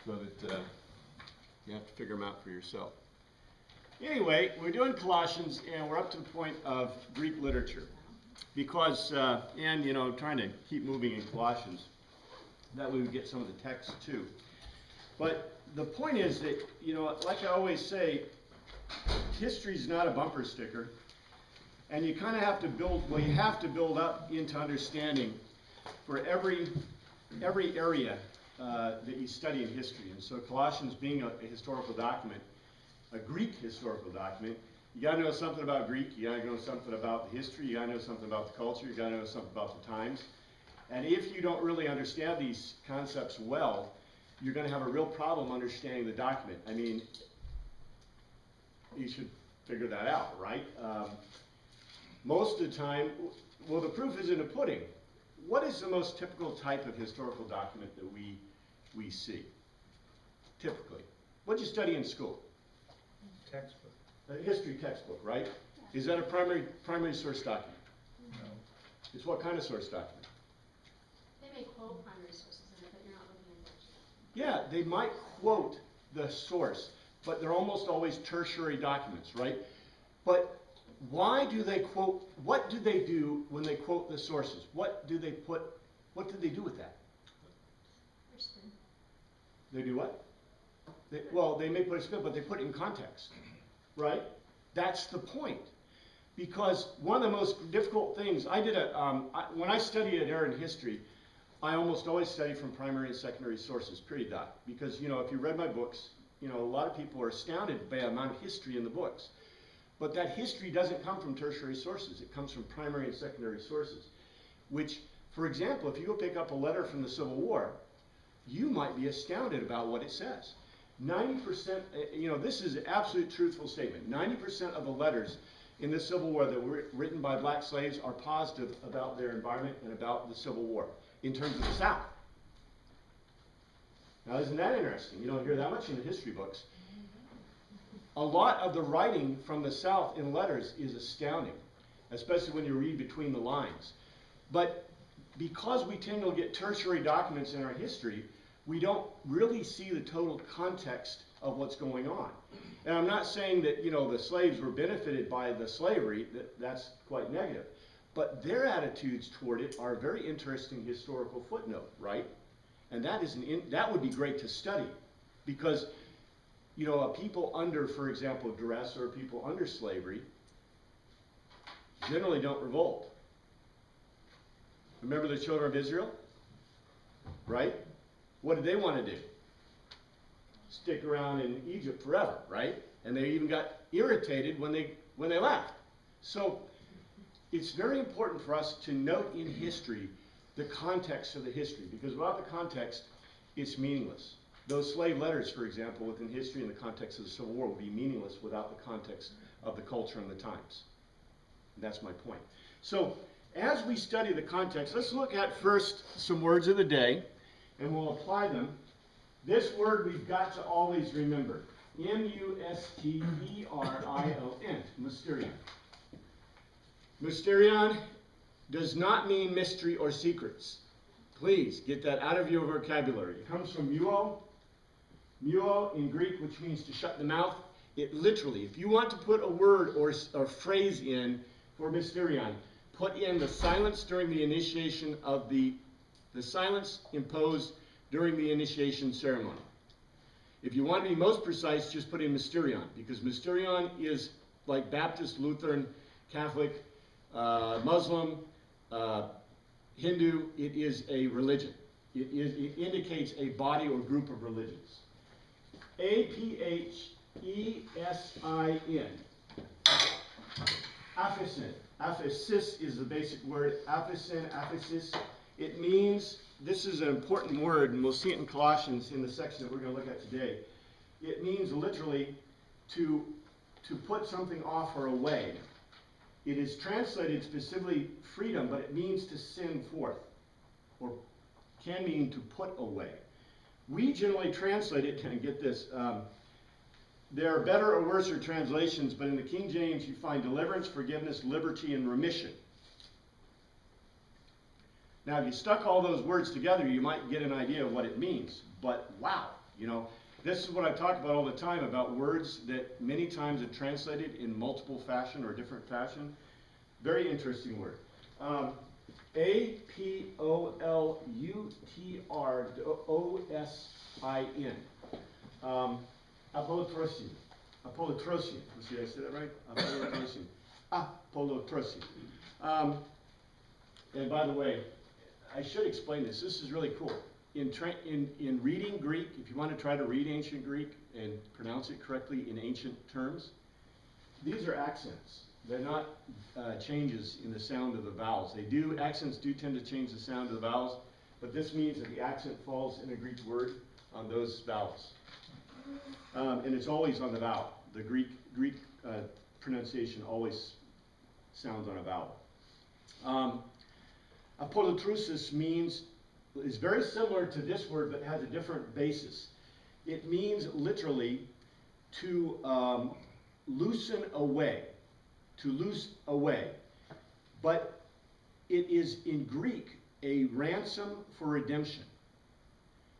so that you have to figure them out for yourself. Anyway, we're doing Colossians, and we're up to the point of Greek literature. Because, and you know, I'm trying to keep moving in Colossians, that way we get some of the text too. But the point is that, you know, like I always say, history's not a bumper sticker. And you kind of have to build, well, you have to build up into understanding for every area that you study in history. And so Colossians being a historical document, a Greek historical document, you got to know something about Greek, you got to know something about the history, you got to know something about the culture, you got to know something about the times. And if you don't really understand these concepts well, you're going to have a real problem understanding the document. I mean, you should figure that out, right? Most of the time, well, the proof is in the pudding. What is the most typical type of historical document that we see, typically? What did you study in school? Textbook. A history textbook, right? Yeah. Is that a primary source document? No. It's what kind of source document? They may quote primary sources in it, but you're not looking at it. Yeah, they might quote the source, but they're almost always tertiary documents, right? But why do they quote, what do they do when they quote the sources? What do they do with that? Spin. They do what? Well, they may put a spin, but they put it in context, right? That's the point. Because one of the most difficult things, when I studied at Aaron history, I almost always study from primary and secondary sources, period, doc. Because, you know, if you read my books, you know, a lot of people are astounded by the amount of history in the books. But that history doesn't come from tertiary sources. It comes from primary and secondary sources. Which, for example, if you go pick up a letter from the Civil War, you might be astounded about what it says. 90%, you know, this is an absolute truthful statement. 90% of the letters in the Civil War that were written by black slaves are positive about their environment and about the Civil War in terms of the South. Now, isn't that interesting? You don't hear that much in the history books. A lot of the writing from the South in letters is astounding, especially when you read between the lines. But because we tend to get tertiary documents in our history, we don't really see the total context of what's going on. And I'm not saying that, you know, the slaves were benefited by the slavery, that's quite negative. But their attitudes toward it are a very interesting historical footnote, right? And that would be great to study, because, you know, a people under, for example, duress, or people under slavery generally don't revolt. Remember the children of Israel? Right? What did they want to do? Stick around in Egypt forever, right? And they even got irritated when they left. So it's very important for us to note in history the context of the history, because without the context, it's meaningless. Those slave letters, for example, within history in the context of the Civil War would be meaningless without the context of the culture and the times. And that's my point. So as we study the context, let's look at first some words of the day, and we'll apply them. This word we've got to always remember. M-U-S-T-E-R-I-O-N, mysterion. Mysterion does not mean mystery or secrets. Please get that out of your vocabulary. It comes from muo in Greek, which means to shut the mouth. It literally, if you want to put a word or phrase in for mysterion, put in the silence during the initiation of the silence imposed during the initiation ceremony. If you want to be most precise, just put in mysterion, because mysterion is like Baptist, Lutheran, Catholic, Muslim, Hindu. It is a religion. It indicates a body or group of religions. A-P-H-E-S-I-N. Aphesin. Aphesis is the basic word. Aphesin, aphesis. It means, this is an important word, and we'll see it in Colossians in the section that we're going to look at today. It means literally to put something off or away. It is translated specifically freedom, but it means to send forth, or can mean to put away. We generally translate it, and get this, there are better or worse translations, but in the King James you find deliverance, forgiveness, liberty, and remission. Now, if you stuck all those words together, you might get an idea of what it means. But wow, You know, this is what I talk about all the time, about words that many times are translated in multiple fashion or different fashion. Very interesting word. Apollutrosin. Apollutrosin. Apollutrosin. Did I say that right? Apollutrosin. Apollutrosin. And by the way, I should explain this. This is really cool. In reading Greek, if you want to try to read ancient Greek and pronounce it correctly in ancient terms, these are accents. They're not changes in the sound of the vowels. Accents do tend to change the sound of the vowels, but this means that the accent falls in a Greek word on those vowels. And it's always on the vowel. The Greek pronunciation always sounds on a vowel. Apollutrosis is very similar to this word, but has a different basis. It means literally to loosen away, to loose away. But it is in Greek a ransom for redemption.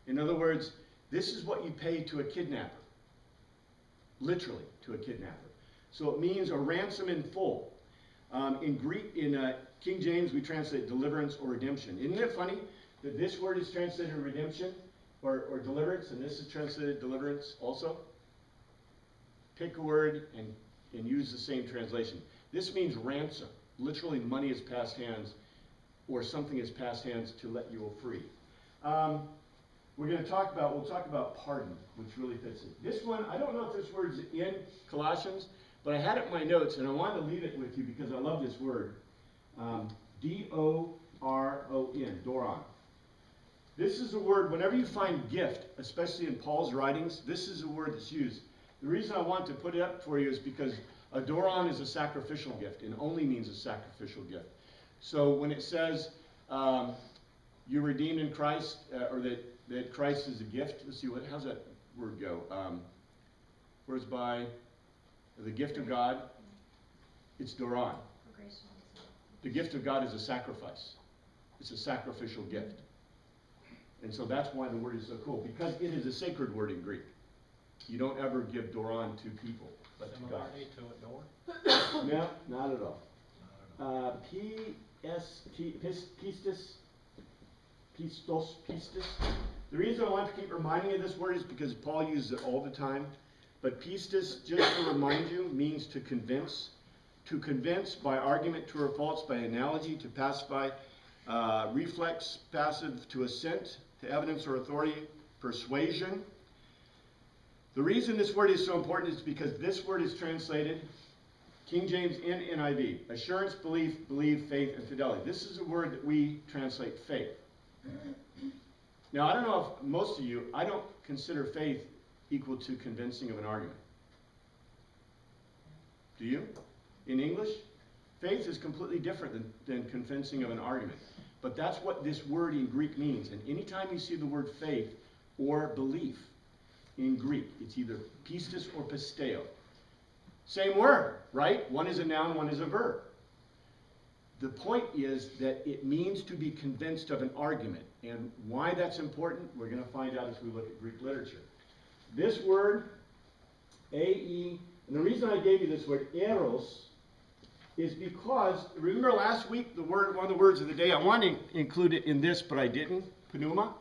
In other words, this is what you pay to a kidnapper, literally to a kidnapper. So it means a ransom in full. In Greek, in King James, we translate deliverance or redemption. Isn't it funny that this word is translated redemption or deliverance, and this is translated deliverance also? Pick a word and use the same translation. This means ransom. Literally, money is passed hands, or something is passed hands to let you free. We'll talk about pardon, which really fits it. This one, I don't know if this word's in Colossians, but I had it in my notes, and I wanted to leave it with you because I love this word. D-O-R-O-N, doron. This is a word, whenever you find gift, especially in Paul's writings, this is a word that's used. The reason I want to put it up for you is because a doron is a sacrificial gift, and only means a sacrificial gift. So when it says you're redeemed in Christ, or that Christ is a gift, let's see, how's that word go? Where's by the gift of God? It's doron. The gift of God is a sacrifice. It's a sacrificial gift. And so that's why the word is so cool, because it is a sacred word in Greek. You don't ever give doron to people, but to God. To a door? No, not at all. Pistis. The reason I want to keep reminding you of this word is because Paul uses it all the time. But pistis, just to remind you, means to convince. To convince by argument, true or false, by analogy, to pacify, reflex, passive, to assent, to evidence or authority, persuasion. The reason this word is so important is because this word is translated, King James and NIV, assurance, belief, faith, and fidelity. This is a word that we translate faith. Now, I don't know if most of you, I don't consider faith equal to convincing of an argument. Do you? In English, faith is completely different than convincing of an argument. But that's what this word in Greek means. And anytime you see the word faith or belief in Greek, it's either pistis or pisteo. Same word, right? One is a noun, one is a verb. The point is that it means to be convinced of an argument. And why that's important, we're going to find out as we look at Greek literature. This word, A-E, and the reason I gave you this word, eros, is because, remember last week, one of the words of the day, I wanted to include it in this, but I didn't, pneuma.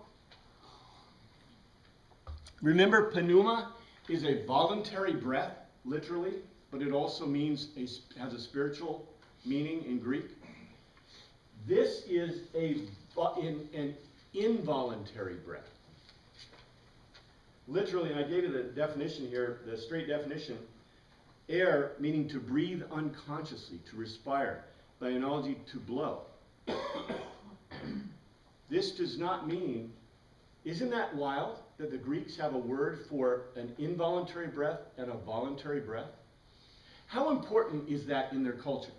Remember, pneuma is a voluntary breath, literally, but it also has a spiritual meaning in Greek. This is an involuntary breath. Literally, and I gave you the definition here, the straight definition, air meaning to breathe unconsciously, to respire, by analogy to blow. This does not mean, isn't that wild that the Greeks have a word for an involuntary breath and a voluntary breath? How important is that in their culture?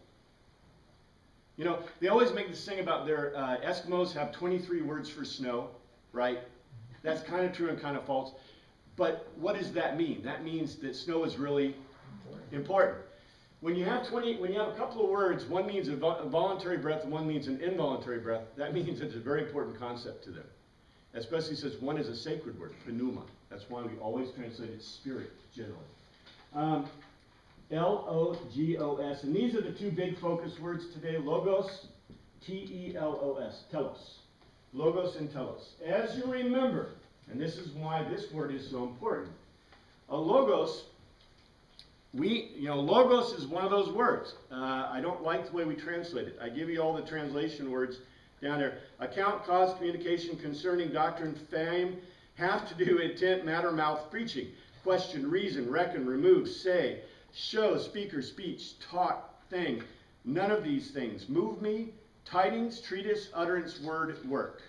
You know, they always make this thing about their Eskimos have 23 words for snow, right? That's kind of true and kind of false. But what does that mean? That means that snow is really important. When you have a couple of words, one means a voluntary breath and one means an involuntary breath, that means it's a very important concept to them. Especially since one is a sacred word, pneuma, That's why we always translate it spirit, generally. L-O-G-O-S, and these are the two big focus words today, logos, T-E-L-O-S, telos. Logos and telos. As you remember, and this is why this word is so important, a logos, logos is one of those words. I don't like the way we translate it. I give you all the translation words down there. Account, cause, communication, concerning, doctrine, fame, have to do, intent, matter, mouth, preaching, question, reason, reckon, remove, say, show, speaker, speech, talk, thing. None of these things move me. Tidings, treatise, utterance, word, work.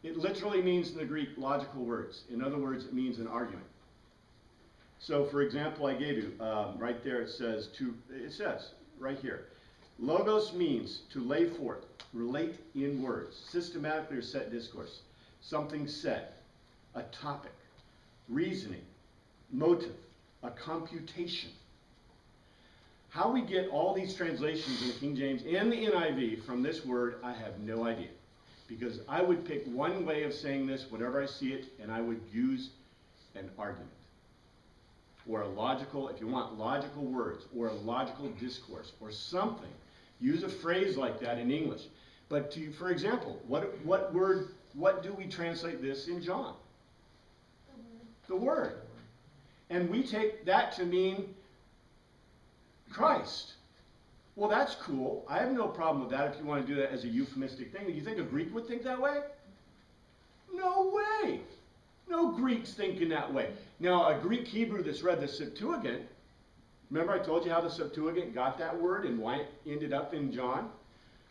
It literally means in the Greek logical words. In other words, it means an argument. So, for example, I gave you right there. It says right here, logos means to lay forth, relate in words, systematically or set discourse, something said, a topic, reasoning, motive, a computation. How we get all these translations in the King James and the NIV from this word, I have no idea. Because I would pick one way of saying this whenever I see it, and I would use an argument. Or a logical, if you want logical words, or a logical discourse, or something. Use a phrase like that in English. But for example, what do we translate this in John? The Word. And we take that to mean Christ. Well, that's cool. I have no problem with that if you want to do that as a euphemistic thing. Do you think a Greek would think that way? No way. No Greeks thinking that way. Now, a Greek Hebrew that's read the Septuagint, remember I told you how the Septuagint got that word and why it ended up in John?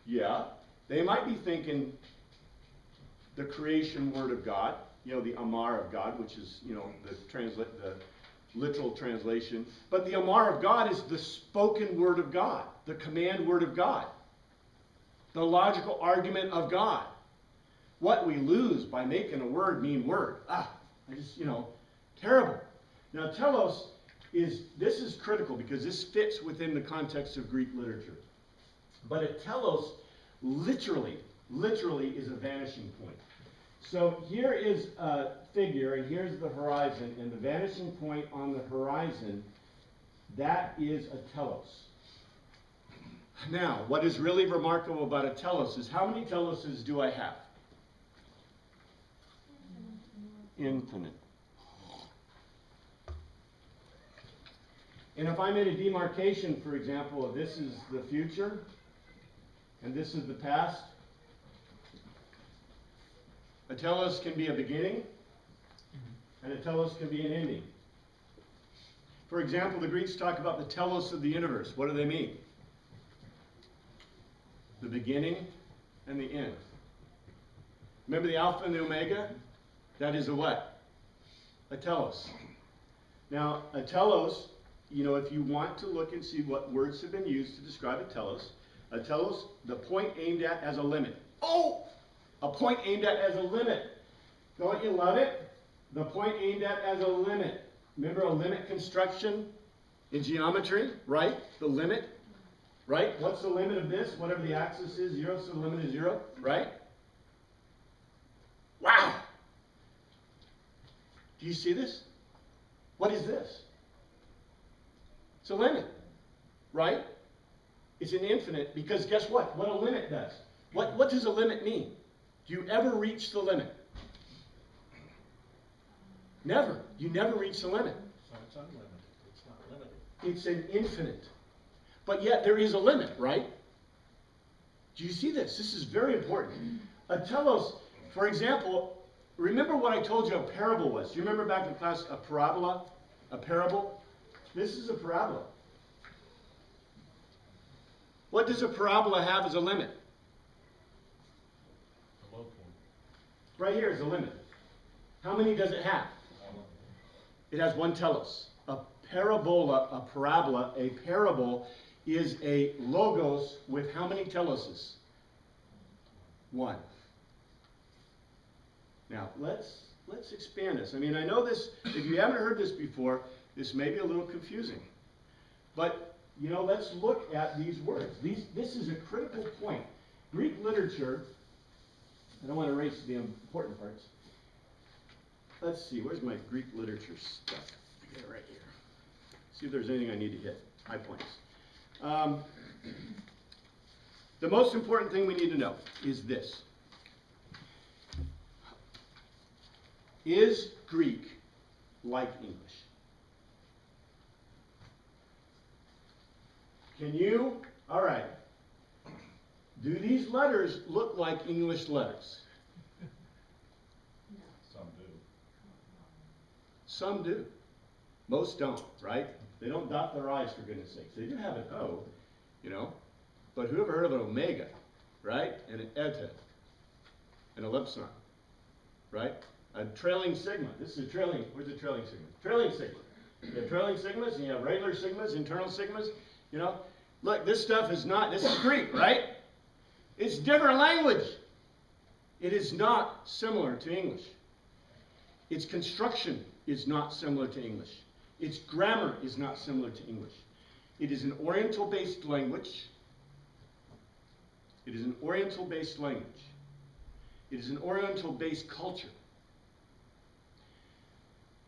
Yeah. They might be thinking the creation word of God, the Amar of God, which is, the literal translation. But the Amar of God is the spoken word of God, the command word of God, the logical argument of God. What we lose by making a word mean word. Terrible. Now, telos this is critical because this fits within the context of Greek literature. But a telos literally is a vanishing point. So here is a figure, and here's the horizon, and the vanishing point on the horizon, that is a telos. Now, what is really remarkable about a telos is how many teloses do I have? Infinite. And if I made a demarcation, for example, of this is the future, and this is the past, a telos can be a beginning, and a telos can be an ending. For example, the Greeks talk about the telos of the universe. What do they mean? The beginning and the end. Remember the Alpha and the Omega? That is a what? A telos. Now, a telos, if you want to look and see what words have been used to describe a telos, the point aimed at as a limit. Oh! A point aimed at as a limit. Don't you love it? The point aimed at as a limit. Remember a limit construction in geometry, right? The limit, right? What's the limit of this? Whatever the axis is, 0, so the limit is 0, right? Wow! Do you see this? What is this? It's a limit, right? It's an infinite because guess what? What a limit does. What does a limit mean? Do you ever reach the limit? Never. You never reach the limit. So it's unlimited. It's not limited. It's an infinite. But yet there is a limit, right? Do you see this? This is very important. A telos, for example, remember what I told you a parable was. Do you remember back in class a parabola? A parable? This is a parabola. What does a parabola have as a limit? The low point. Right here is the limit. How many does it have? It has one telos. A parabola, a parabola, a parable is a logos with how many teloses? One. Now, let's expand this. I mean, I know this, if you haven't heard this before, this may be a little confusing. But, let's look at these words. This is a critical point. Greek literature, I don't want to erase the important parts. let's see, where's my Greek literature stuff? I got it right here. See if there's anything I need to hit. High points. The most important thing we need to know is this. Is Greek like English? Can you, all right, do these letters look like English letters? Some do. Some do. Most don't, right? They don't dot their I's, for goodness sakes. They do have an O, you know, but who ever heard of an omega, right? And an eta, and a ellipson, right? A trailing sigma. This is a trailing, where's the trailing sigma? Trailing sigma. You have trailing sigmas, and you have regular sigmas, internal sigmas, you know. Look, this stuff is not, this is Greek, right? It's different language. It is not similar to English. Its construction is not similar to English. Its grammar is not similar to English. It is an Oriental-based language. It is an Oriental-based language. It is an Oriental-based culture.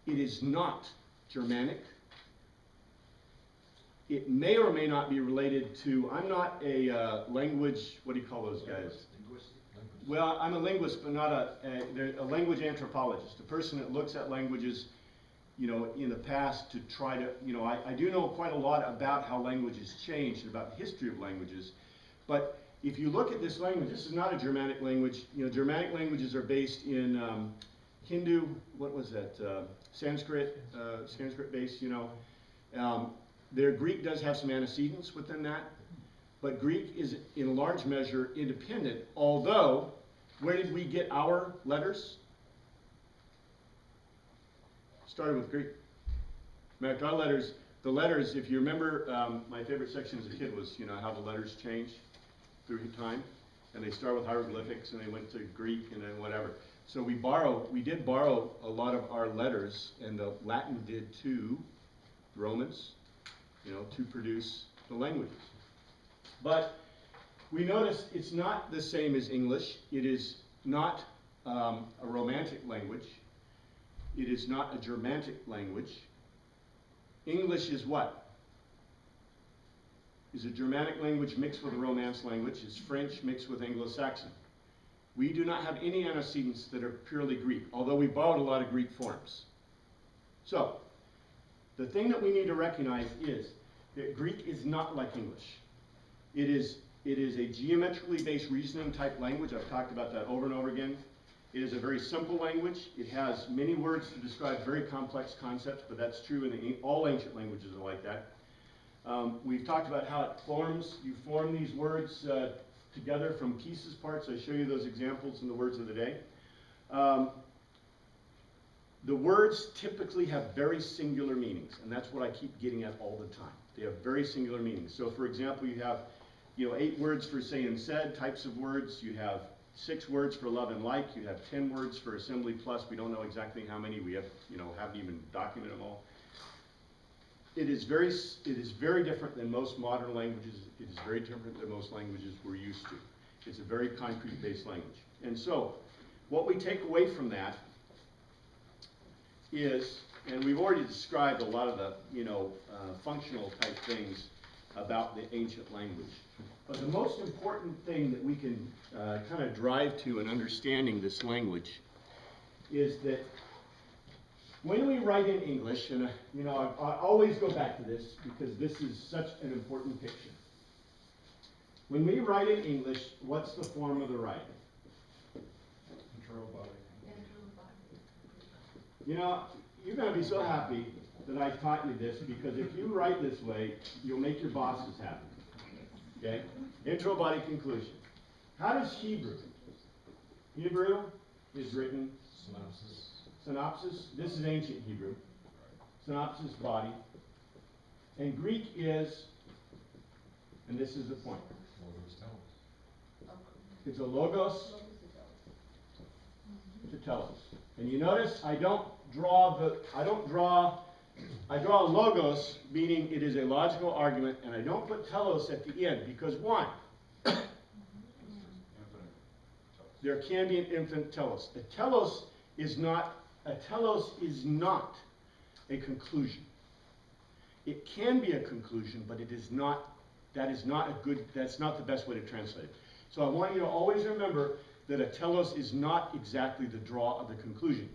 It is not Germanic. It may or may not be related to, I'm not a language, what do you call those guys? Well, I'm a linguist, but not a language anthropologist, a person that looks at languages, you know, in the past to try to, you know, I do know quite a lot about how languages changed and about the history of languages, but if you look at this language, this is not a Germanic language. You know, Germanic languages are based in Hindu, what was that, Sanskrit, Sanskrit-based, you know. Their Greek does have some antecedents within that, but Greek is in large measure independent, although, where did we get our letters? Started with Greek. Matter of fact, our letters, the letters, if you remember, my favorite section as a kid was, you know, how the letters change through time, and they start with hieroglyphics, and they went to Greek, and then whatever. So we did borrow a lot of our letters, and the Latin did too, the Romans, you know, to produce the languages. But we notice it's not the same as English. It is not a Romantic language. It is not a Germanic language. English is what? Is a Germanic language mixed with a Romance language. It's French mixed with Anglo-Saxon. We do not have any antecedents that are purely Greek, although we borrowed a lot of Greek forms. So, the thing that we need to recognize is that Greek is not like English. It is a geometrically based reasoning type language. I've talked about that over and over again. It is a very simple language. It has many words to describe very complex concepts, but that's true in all ancient languages are like that. We've talked about how it forms. You form these words together from pieces, parts. I show you those examples in the words of the day. The words typically have very singular meanings, and that's what I keep getting at all the time. They have very singular meanings. So, for example, you have, 8 words for say and said, types of words. You have 6 words for love and like. You have 10 words for assembly plus. We don't know exactly how many. We have, haven't even documented them all. It is very different than most modern languages. It is very different than most languages we're used to. It's a very concrete-based language. And so, what we take away from that is, and we've already described a lot of the, functional type things about the ancient language. But the most important thing that we can kind of drive to in understanding this language is that when we write in English, and I always go back to this because this is such an important picture. When we write in English, what's the form of the writing? Internal body. You're going to be so happy that I taught you this, because if you write this way, you'll make your bosses happy. Okay? Intro, body, conclusion. How does Hebrew? Hebrew is written synopsis. This is ancient Hebrew. Synopsis, body. And Greek is, and this is the point. It's a logos. It's a telos. And you notice I draw logos, meaning it is a logical argument, and I don't put telos at the end, because why? There can be an infinite telos. A telos is not A telos is not a conclusion. It can be a conclusion, but it is not, that's not the best way to translate it. So I want you to always remember that a telos is not exactly the draw of the conclusion.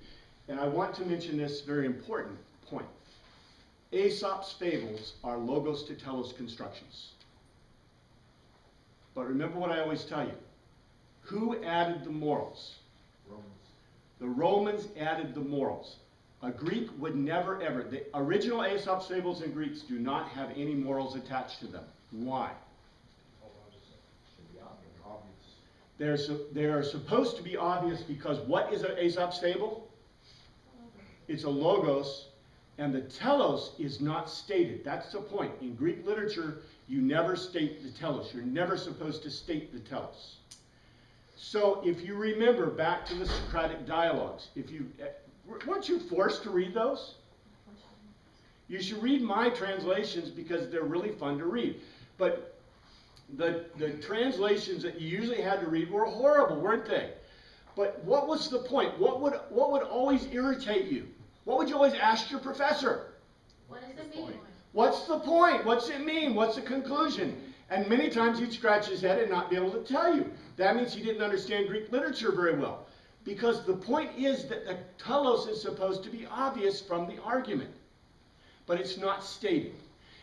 And I want to mention this very important point. Aesop's fables are logos to telos constructions. But remember what I always tell you. Who added the morals? Romans. The Romans added the morals. A Greek would never ever, the original Aesop's fables in Greeks do not have any morals attached to them. Why? Should be obvious. They are supposed to be obvious because what is an Aesop's fable? It's a logos, and the telos is not stated. That's the point. In Greek literature, you never state the telos. You're never supposed to state the telos. So if you remember back to the Socratic dialogues, weren't you forced to read those? You should read my translations because they're really fun to read. But the translations that you usually had to read were horrible, weren't they? But what was the point? What would always irritate you? What would you always ask your professor? What does it mean? What's the point? What's it mean? What's the conclusion? And many times he'd scratch his head and not be able to tell you. That means he didn't understand Greek literature very well. Because the point is that the telos is supposed to be obvious from the argument. But it's not stated.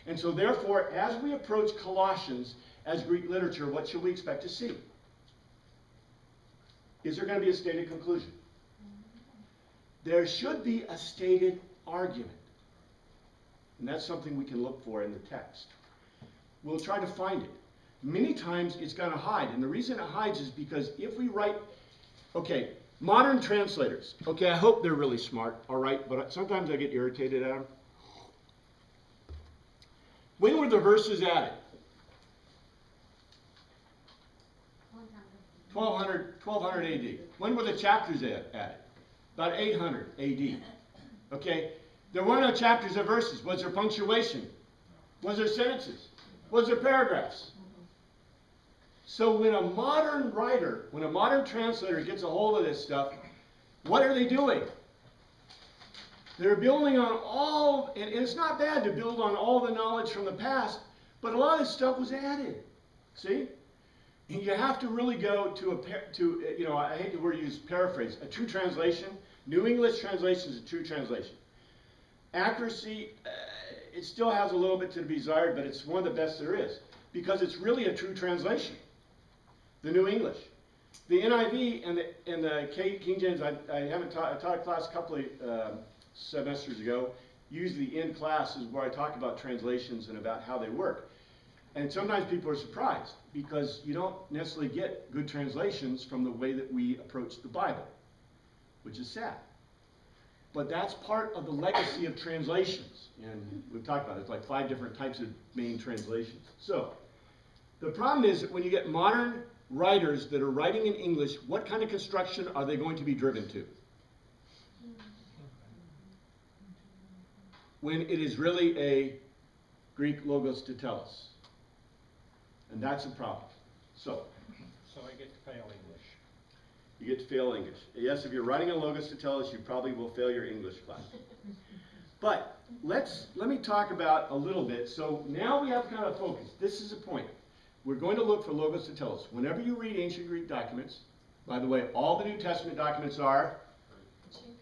And so therefore, as we approach Colossians as Greek literature, what should we expect to see? Is there going to be a stated conclusion? There should be a stated argument. And that's something we can look for in the text. We'll try to find it. Many times it's going to hide. And the reason it hides is because if we write, okay, modern translators, okay, I hope they're really smart, all right, but sometimes I get irritated at them. When were the verses added? 1200 AD. When were the chapters added? About 800 AD. Okay? There were no chapters or verses. Was there punctuation? Was there sentences? Was there paragraphs? So when a modern writer, when a modern translator gets a hold of this stuff, what are they doing? They're building on all, and it's not bad to build on all the knowledge from the past, but a lot of this stuff was added. See? And you have to really go to I hate the word used, paraphrase, a true translation. New English translation is a true translation. Accuracy, it still has a little bit to be desired, but it's one of the best there is because it's really a true translation. The New English. The NIV and the King James, I taught a class a couple of semesters ago. Usually in class is where I talk about translations and about how they work. And sometimes people are surprised because you don't necessarily get good translations from the way that we approach the Bible, which is sad. But that's part of the legacy of translations. And we've talked about it. It's like 5 different types of main translations. So the problem is that when you get modern writers that are writing in English, what kind of construction are they going to be driven to? When it is really a Greek logos to telos. And that's a problem. So I get to fail English. you get to fail English. Yes, if you're writing a logos to telos, you probably will fail your English class. But let me talk about a little bit. So now we have kind of focus. This is a point. We're going to look for logos to telos. Whenever you read ancient Greek documents, by the way, all the New Testament documents are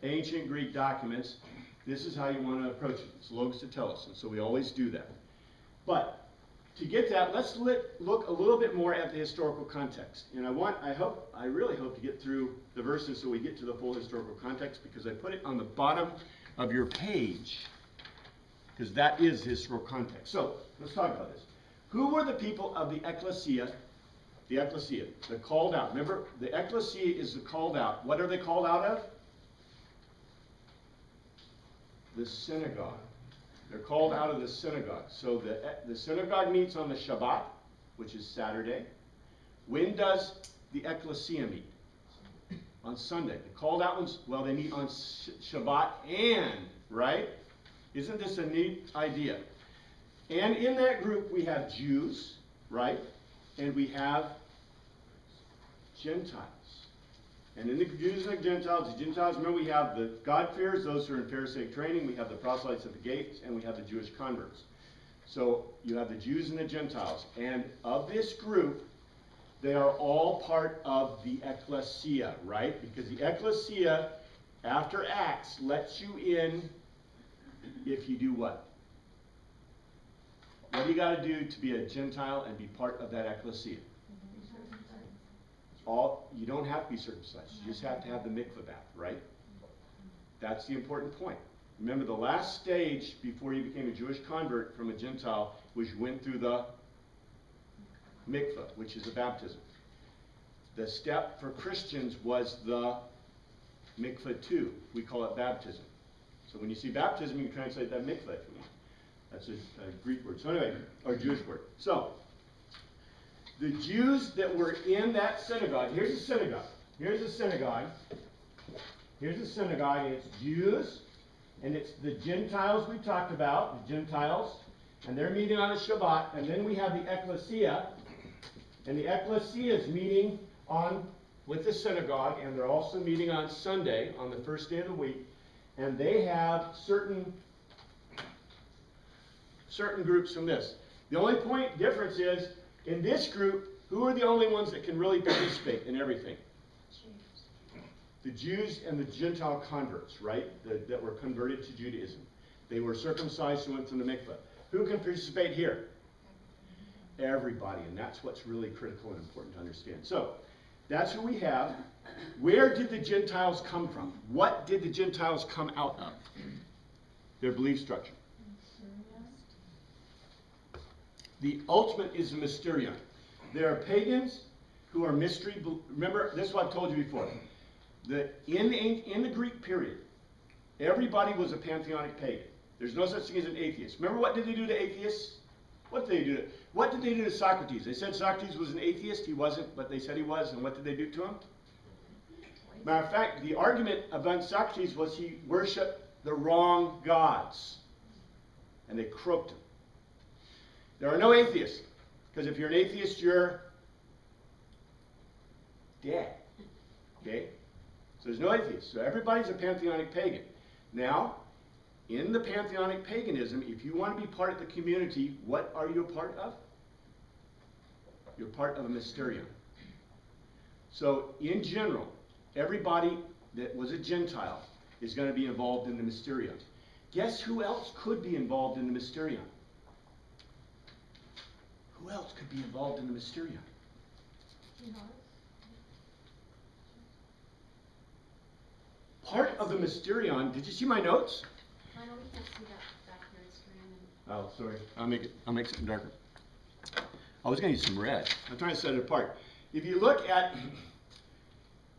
ancient Greek documents. This is how you want to approach it. It's logos to telos. And so we always do that. But to get that, let's look a little bit more at the historical context. And I really hope to get through the verses so we get to the full historical context because I put it on the bottom of your page because that is historical context. So let's talk about this. Who were the people of the ecclesia? The ecclesia, the called out. Remember, the ecclesia is the called out. What are they called out of? The synagogue. They're called out of the synagogue. So the synagogue meets on the Shabbat, which is Saturday. When does the ecclesia meet? On Sunday. The called out ones, well, they meet on Shabbat and, right? Isn't this a neat idea? And in that group we have Jews, right? And we have Gentiles. And in the Jews and the Gentiles, remember we have the God-fearers, those who are in Pharisaic training, we have the proselytes at the gates, and we have the Jewish converts. So you have the Jews and the Gentiles. And of this group, they are all part of the ecclesia, right? Because the ecclesia, after Acts, lets you in if you do what? What do you got to do to be a Gentile and be part of that ecclesia? You don't have to be circumcised. You just have to have the mikvah bath, right? That's the important point. Remember, the last stage before you became a Jewish convert from a Gentile was you went through the mikvah, which is a baptism. The step for Christians was the mikvah too. We call it baptism. So when you see baptism, you can translate that mikvah if you want. That's a Greek word. So anyway, or Jewish word. So, the Jews that were in that synagogue, here's a synagogue. Here's a synagogue. Here's a synagogue, and it's Jews, and it's the Gentiles we talked about, the Gentiles, and they're meeting on a Shabbat, and then we have the ecclesia, and the ecclesia is meeting with the synagogue, and they're also meeting on Sunday, on the first day of the week, and they have certain groups from this. The only difference is, in this group, who are the only ones that can really participate in everything? The Jews and the Gentile converts, right? That were converted to Judaism. They were circumcised and went through the mikvah. Who can participate here? Everybody, and that's what's really critical and important to understand. So, that's who we have. Where did the Gentiles come from? What did the Gentiles come out of? Their belief structure. The ultimate is the mysterion. There are pagans who are mystery. Remember, this is what I've told you before. In the Greek period, everybody was a pantheonic pagan. There's no such thing as an atheist. Remember, what did they do to atheists? What did they do to Socrates? They said Socrates was an atheist. He wasn't, but they said he was. And what did they do to him? Matter of fact, the argument about Socrates was he worshipped the wrong gods. And they croaked him. There are no atheists, because if you're an atheist, you're dead. Okay? So there's no atheists. So everybody's a pantheonic pagan. Now, in the pantheonic paganism, if you want to be part of the community, what are you a part of? You're part of a mysterion. So, in general, everybody that was a Gentile is going to be involved in the mysterion. Guess who else could be involved in the mysterion? Who else could be involved in the mysterion? Part of the mysterion, did you see my notes? I know we can't see that back here, it's green. Oh, sorry. I'll make something darker. I was going to use some red. I'm trying to set it apart. If you look at,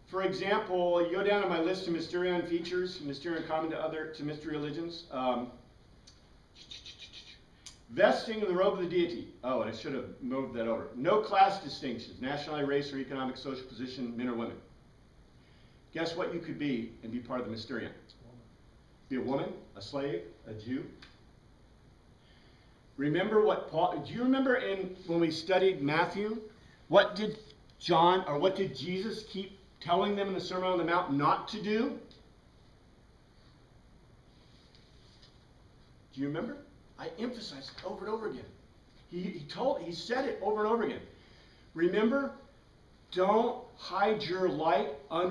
for example, you go down to my list of mysterion features, mysterion common to mystery religions. Vesting of the robe of the deity. Oh, and I should have moved that over. No class distinctions, nationality, race, or economic, social position, men or women. Guess what you could be and be part of the mysterion? Be a woman, a slave, a Jew. Remember what Paul, do you remember when we studied Matthew? What did Jesus keep telling them in the Sermon on the Mount not to do? Do you remember? I emphasized it over and over again. He said it over and over again. Remember, don't hide your light under